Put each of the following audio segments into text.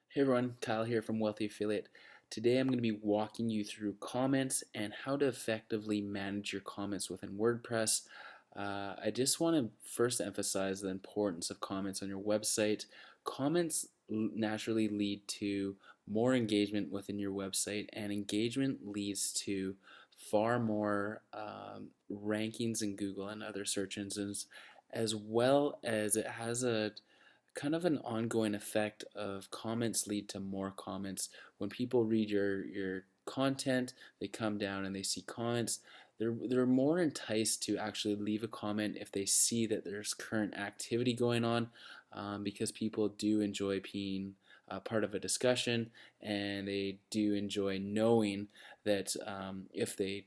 Hey everyone, Kyle here from Wealthy Affiliate. Today I'm going to be walking you through comments and how to effectively manage your comments within WordPress. I just want to first emphasize the importance of comments on your website. Comments naturally lead to more engagement within your website, and engagement leads to far more rankings in Google and other search engines, as well as it has a kind of an ongoing effect of comments lead to more comments. When people read your content, they come down and they see comments. They're more enticed to actually leave a comment if they see that there's current activity going on, because people do enjoy being part of a discussion, and they do enjoy knowing that if they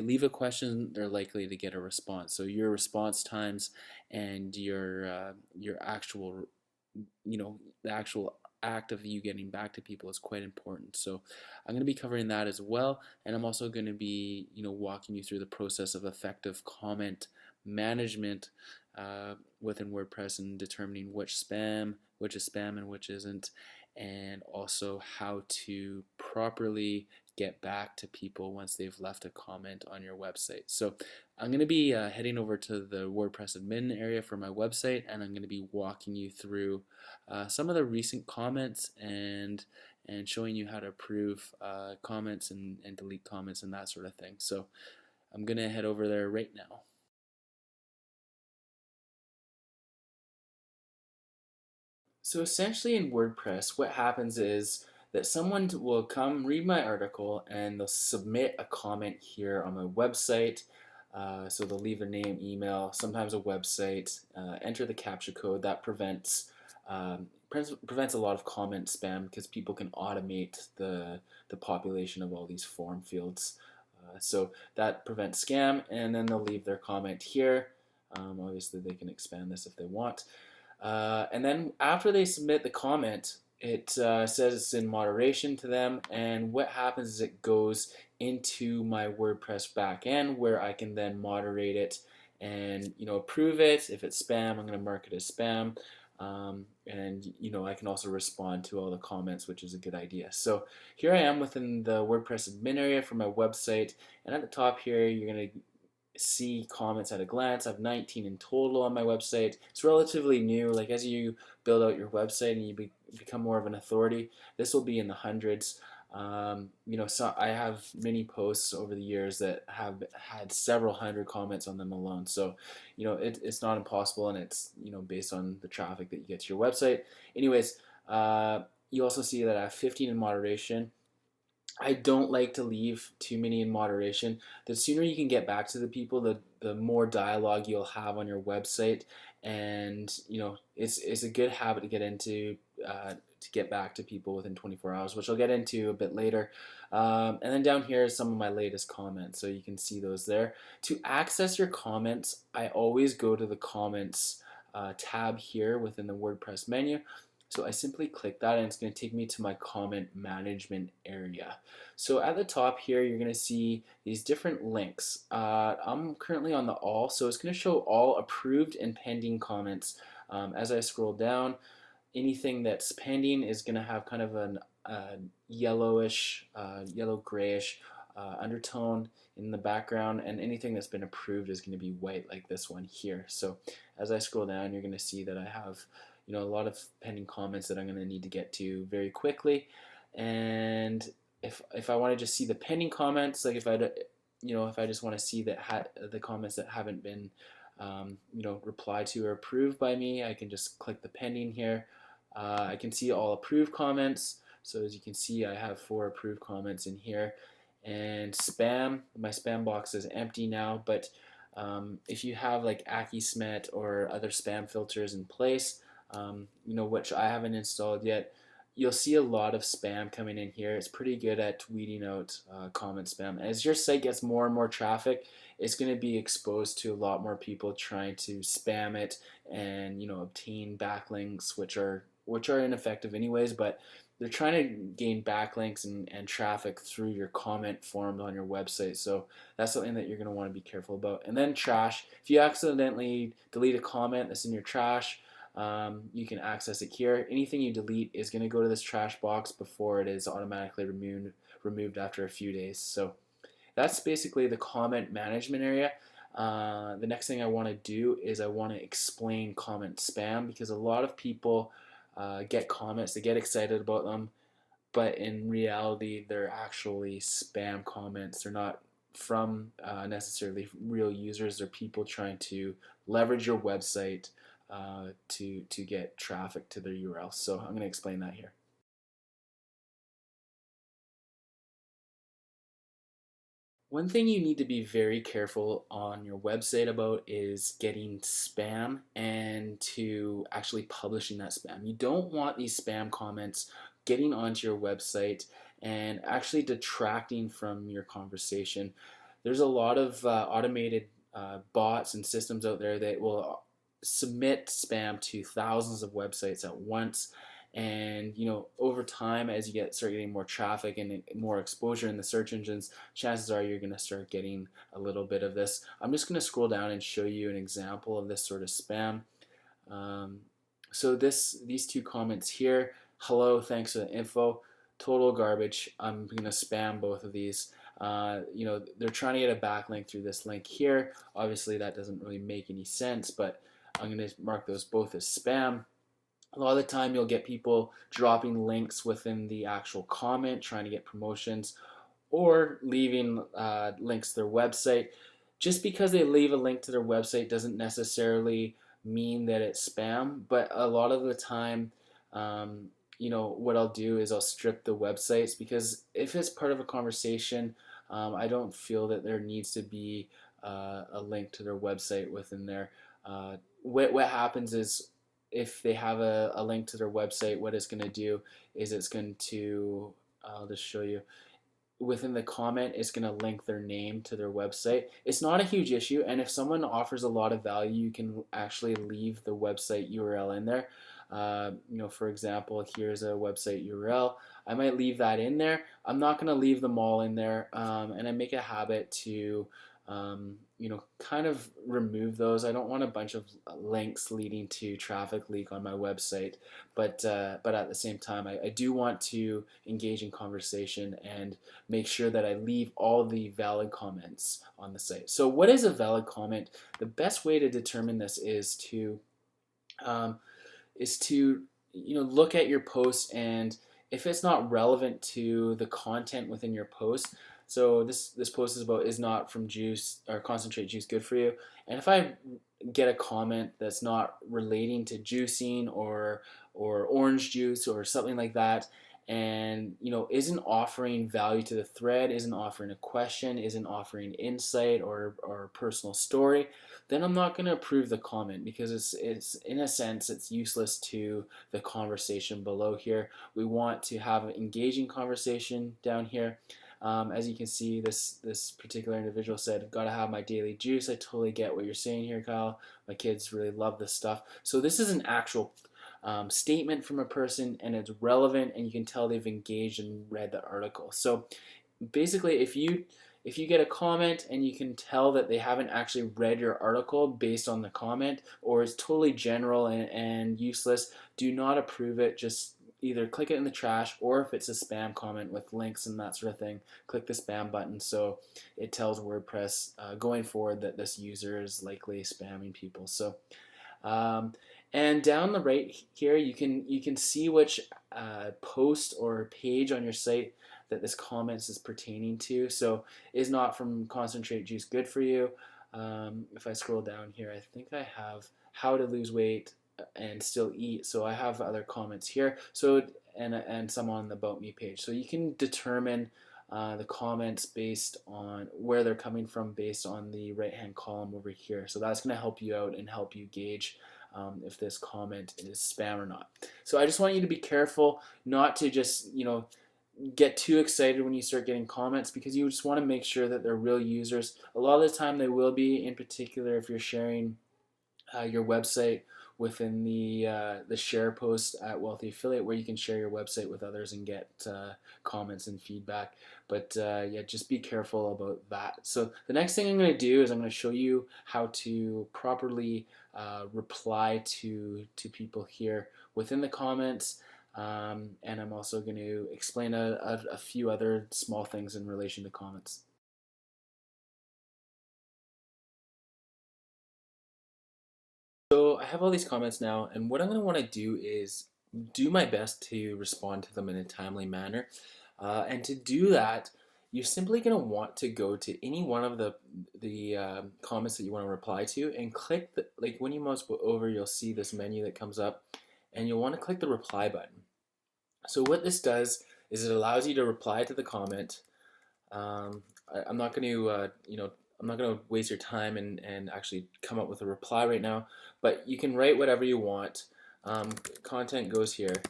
leave a question, they're likely to get a response. So your response times and your actual the actual act of you getting back to people is quite important. So I'm going to be covering that as well, and I'm also going to be walking you through the process of effective comment management within WordPress, and determining which is spam and which isn't, and also how to properly get back to people once they've left a comment on your website. So I'm going to be heading over to the WordPress admin area for my website, and I'm going to be walking you through some of the recent comments, and showing you how to approve comments and delete comments and that sort of thing. So I'm going to head over there right now. So essentially in WordPress, what happens is that someone will come read my article and they'll submit a comment here on my website. So they'll leave their name, email, sometimes a website, enter the CAPTCHA code. That prevents a lot of comment spam, because people can automate the population of all these form fields. So that prevents scam, and then they'll leave their comment here. Obviously, they can expand this if they want. And then after they submit the comment, it says it's in moderation to them, and what happens is it goes into my WordPress backend, where I can then moderate it and approve it. If it's spam, I'm going to mark it as spam. And I can also respond to all the comments, which is a good idea. So here I am within the WordPress admin area for my website, and at the top here you're going to see comments at a glance. I have 19 in total on my website. It's relatively new. Like, as you build out your website and you become more of an authority, this will be in the hundreds. So I have many posts over the years that have had several hundred comments on them alone. So, it's not impossible, and it's based on the traffic that you get to your website. Anyways, you also see that I have 15 in moderation. I don't like to leave too many in moderation. The sooner you can get back to the people, the more dialogue you'll have on your website, and it's a good habit to get into, to get back to people within 24 hours, which I'll get into a bit later. And then down here is some of my latest comments, so you can see those there. To access your comments, I always go to the comments tab here within the WordPress menu. So I simply click that, and it's going to take me to my comment management area. So at the top here, you're going to see these different links. I'm currently on the all, so it's going to show all approved and pending comments. As I scroll down, anything that's pending is going to have kind of an yellowish, yellow-grayish undertone in the background, and anything that's been approved is going to be white, like this one here. So as I scroll down, you're going to see that I have a lot of pending comments that I'm going to need to get to very quickly. And if I want to just see the pending comments, like if I just want to see the comments that haven't been replied to or approved by me, I can just click the pending here. I can see all approved comments. So as you can see, I have 4 approved comments in here. And spam, my spam box is empty now, but if you have like Akismet or other spam filters in place, which I haven't installed yet, you'll see a lot of spam coming in here. It's pretty good at weeding out comment spam. As your site gets more and more traffic, it's going to be exposed to a lot more people trying to spam it and obtain backlinks, which are ineffective anyways, but they're trying to gain backlinks and traffic through your comment form on your website. So that's something that you're going to want to be careful about. And then trash. If you accidentally delete a comment that's in your trash, You can access it here. Anything you delete is going to go to this trash box before it is automatically removed after a few days. So that's basically the comment management area. The next thing I want to do is I want to explain comment spam, because a lot of people get comments, they get excited about them, but in reality they're actually spam comments. They're not from necessarily real users. They're people trying to leverage your website to get traffic to their URL. So I'm going to explain that here. One thing you need to be very careful on your website about is getting spam and to actually publishing that spam. You don't want these spam comments getting onto your website and actually detracting from your conversation. There's a lot of automated bots and systems out there that will submit spam to thousands of websites at once, and over time, as you start getting more traffic and more exposure in the search engines, chances are you're going to start getting a little bit of this. I'm just going to scroll down and show you an example of this sort of spam. So these two comments here: hello, thanks for the info, total garbage. I'm going to spam both of these. They're trying to get a backlink through this link here. Obviously that doesn't really make any sense, but I'm going to mark those both as spam. A lot of the time you'll get people dropping links within the actual comment, trying to get promotions, or leaving links to their website. Just because they leave a link to their website doesn't necessarily mean that it's spam, but a lot of the time, what I'll do is I'll strip the websites, because if it's part of a conversation, I don't feel that there needs to be a link to their website within there. What happens is, if they have a link to their website, what it's going to do is it's going to, I'll just show you, within the comment, it's going to link their name to their website. It's not a huge issue, and if someone offers a lot of value, you can actually leave the website URL in there. For example, here's a website URL. I might leave that in there. I'm not going to leave them all in there, and I make a habit to kind of remove those. I don't want a bunch of links leading to traffic leak on my website, but at the same time, I do want to engage in conversation and make sure that I leave all the valid comments on the site. So what is a valid comment? The best way to determine this is to look at your post, and if it's not relevant to the content within your post. So this post is not from juice or concentrate juice good for you, and if I get a comment that's not relating to juicing or orange juice or something like that, and isn't offering value to the thread, isn't offering a question, isn't offering insight or personal story, then I'm not going to approve the comment, because it's in a sense it's useless to the conversation below here. We want to have an engaging conversation down here. As you can see, this particular individual said, "Gotta have my daily juice." I totally get what you're saying here, Kyle. My kids really love this stuff. So this is an actual statement from a person, and it's relevant, and you can tell they've engaged and read the article. So basically, if you get a comment and you can tell that they haven't actually read your article based on the comment, or it's totally general and useless, do not approve it. Just either click it in the trash, or if it's a spam comment with links and that sort of thing, click the spam button so it tells WordPress going forward that this user is likely spamming people. So and down the right here, you can see which post or page on your site that this comments is pertaining to. So is not from Concentrate Juice good for you. If I scroll down here, I think I have how to lose weight and still eat. So I have other comments here. So and some on the About Me page. So you can determine the comments based on where they're coming from, based on the right hand column over here. So that's going to help you out and help you gauge if this comment is spam or not. So I just want you to be careful not to just get too excited when you start getting comments, because you just want to make sure that they're real users. A lot of the time they will be, in particular if you're sharing your website within the share post at Wealthy Affiliate, where you can share your website with others and get comments and feedback. But yeah, just be careful about that. So the next thing I'm going to do is I'm going to show you how to properly reply to people here within the comments. And I'm also going to explain a few other small things in relation to comments. So I have all these comments now, and what I'm going to want to do is do my best to respond to them in a timely manner. And to do that, you're simply going to want to go to any one of the comments that you want to reply to, and click the, like when you mouse over, you'll see this menu that comes up, and you'll want to click the reply button. So what this does is it allows you to reply to the comment. I'm not going to, I'm not going to waste your time and actually come up with a reply right now, but you can write whatever you want. Content goes here.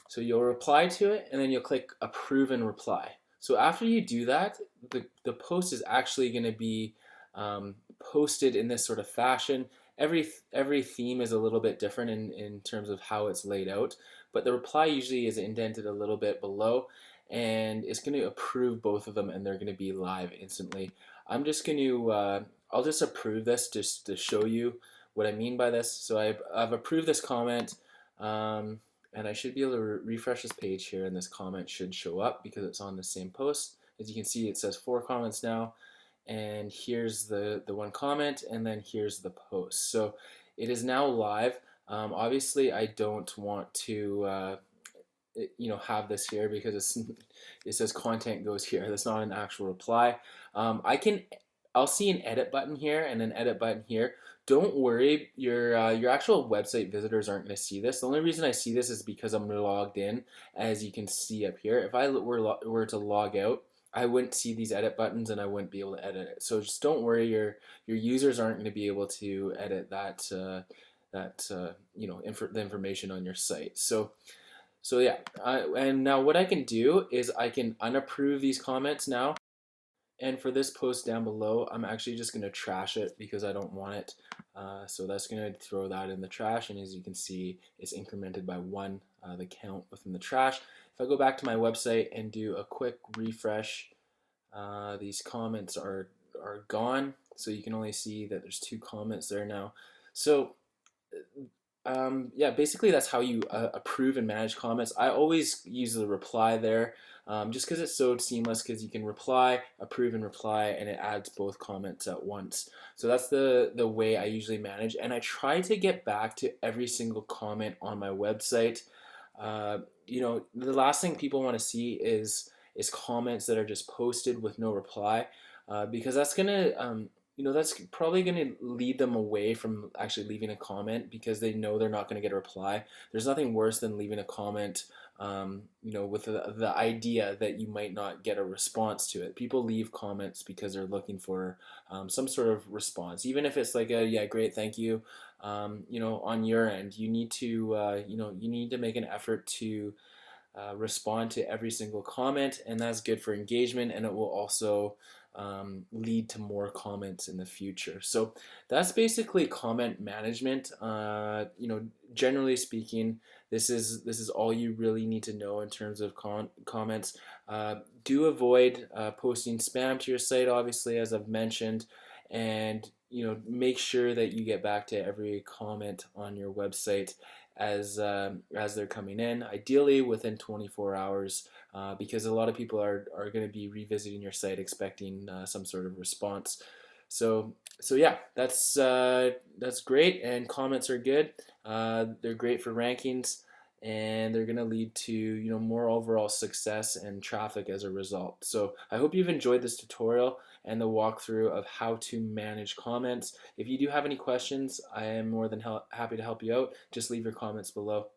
So you'll reply to it, and then you'll click approve and reply. So after you do that, the post is actually going to be posted in this sort of fashion. Every theme is a little bit different in terms of how it's laid out, but the reply usually is indented a little bit below, and it's going to approve both of them, and they're going to be live instantly. I'm just going to, I'll just approve this just to show you what I mean by this. So I've approved this comment, and I should be able to refresh this page here, and this comment should show up because it's on the same post. As you can see, it says 4 comments now, and here's the one comment, and then here's the post. So it is now live. Obviously, I don't want to have this here because it says content goes here. That's not an actual reply. I'll see an edit button here and an edit button here. Don't worry, your actual website visitors aren't going to see this. The only reason I see this is because I'm logged in, as you can see up here. If I were to log out, I wouldn't see these edit buttons and I wouldn't be able to edit it. So just don't worry, your users aren't going to be able to edit the information on your site. So yeah, and now what I can do is I can unapprove these comments now. And for this post down below, I'm actually just going to trash it because I don't want it. So that's going to throw that in the trash. And as you can see, it's incremented by 1, the count within the trash. If I go back to my website and do a quick refresh, these comments are gone. So you can only see that there's 2 comments there now. So yeah, basically that's how you approve and manage comments. I always use the reply there, just because it's so seamless, because you can reply, approve, and reply, and it adds both comments at once. So that's the way I usually manage, and I try to get back to every single comment on my website. The last thing people want to see is comments that are just posted with no reply, because that's gonna that's probably going to lead them away from actually leaving a comment, because they know they're not going to get a reply. There's nothing worse than leaving a comment, with the idea that you might not get a response to it. People leave comments because they're looking for some sort of response, even if it's like a yeah, great, thank you. On your end, you need to you need to make an effort to respond to every single comment, and that's good for engagement, and it will also lead to more comments in the future. So that's basically comment management. Generally speaking, this is all you really need to know in terms of comments. Do avoid posting spam to your site, obviously, as I've mentioned, and make sure that you get back to every comment on your website as they're coming in, ideally within 24 hours, because a lot of people are going to be revisiting your site expecting some sort of response. So yeah, that's great, and comments are good. They're great for rankings, and they're going to lead to more overall success and traffic as a result. So I hope you've enjoyed this tutorial and the walkthrough of how to manage comments. If you do have any questions, I am more than happy to help you out. Just leave your comments below.